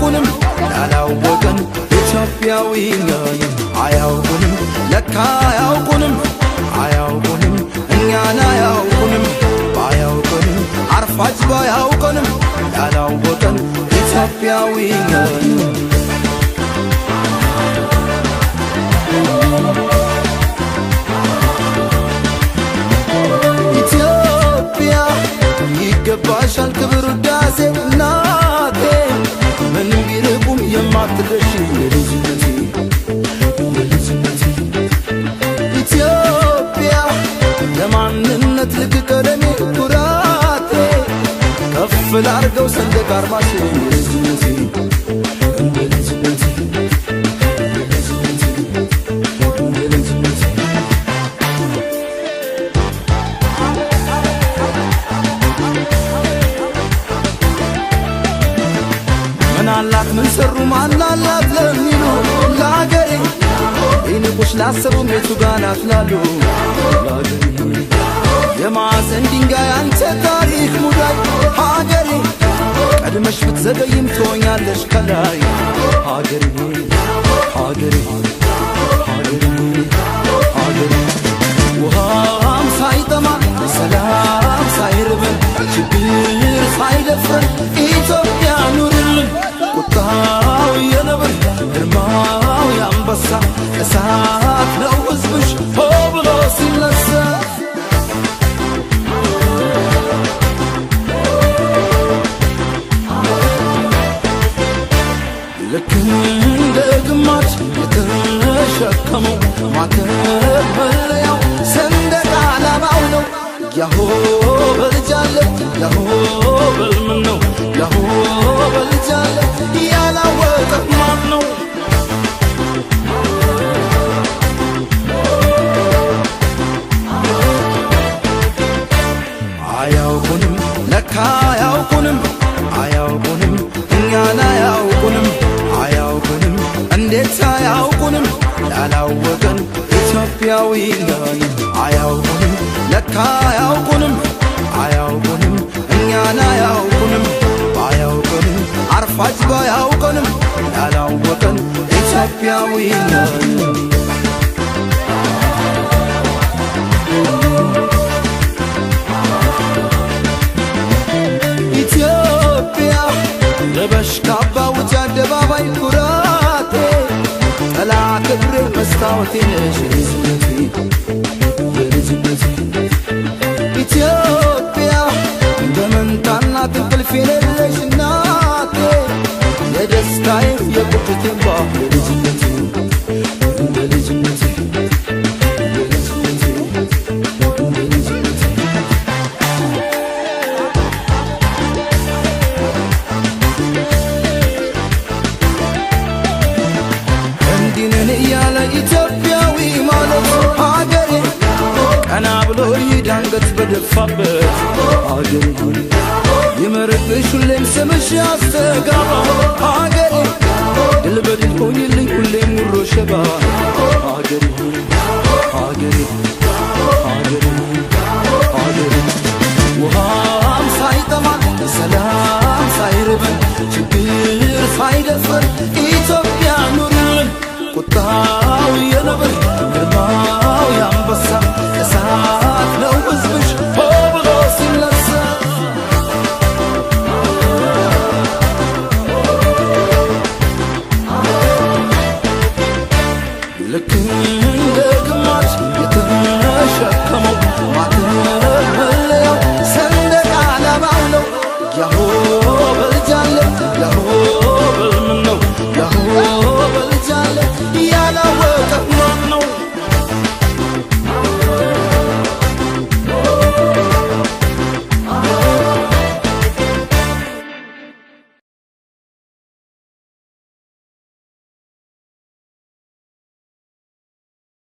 አያውቁንም ያላወቀን ኢትዮጵያዊ ነን አያውቁንም ለካ አያውቁንም አያውቁንም እኛን አያውቁንም ባያውቁንም አርፋጅ ባያውቁንም ያላወቀን ኢትዮጵያዊ ነን ኢትዮጵያ ይገባሻል ክብር ውዳሴ እናቴ ምንም ቢርቁም የማትደርሺ የልጅነቴ ኢትዮጵያ ለማንነት ልክ ቀለሜ ኩራቴ ከፍ ላርገው ሰንደቅ ዓርማሽ የልጅነቴ ምናላት ምን ሰሩ ማናላት ለሚሉ ለአገሬ ይንቁሽ ላሰቡ ሜቱ ጋናት ላሉ ለአገሬ የማዕዘን ድንጋይ አንተ ታሪክ ሙዳይ ሀገሬ ቀድመሽ ብትዘገይም ትሆኛለሽ ከላይ ሀገሬ ሀገሬ ሀገሬ ሀገሬ ውሃም ሳይጠማ ሰላም ሳይርበን ችግር ሳይደፍረን ኢትዮጵያ ኑርልን ቁጣው የነብር ግርማው የአንበሳ እሳት ነው ሕዝብሽ ሆ ብሎ ሲነሳ ልክ እንደ ግማሽ የተሸከመው ማተብ መለያው ሰንደቅ ዓላማው ነው ያሆ በልጃለ ያሆ በልምን ነው ያሆ በልጃለ ያላወቀ ማን ነው አያውቁንም ለካ አያውቁንም አያውቁንም እኛን አያውቁንም አያውቁንም እንዴት አያውቁንም ያላወቀን ኢትዮጵያዊ ነን አያውቁንም ለካ አያውቁንም አያውቁንም እኛን አያውቁንም ባያውቁንም አርፋጅ ባያውቁንም ያላወቀን ኢትዮጵያዊ ነን ኢትዮጵያ ለበሽ ካባ ውጭ አደባባይ ኩራቴ ጠላ ክብሬ መስታወቴ ነሽ የልጅነቴ ኢትዮጵያ በመንታና እንቅልፍ የሌለሽ እናቴ የደስታዬ የቁጭቴም ባ የልጅነቴ የልጅነቴ እንዲነን እያለ ኢትዮጵያዊ ማለት ሀገሬ ቀና ብሎ ይዳንገት በደፋበት ሀገሬ ይመርቅሽ ሁሌም ስምሽ ያስተጋባ ሀገሬ ድል በድል ሆኝልኝ ሁሌም ሙሮ ሸባ ሀገሬ ሀገሬ ሀገሬ ሀገሬ ውሃም ሳይጠማ ሰላም ሳይርበን ችግር ሳይደፍረን ኢትዮጵያ ኑርልን ቁጣው የነብር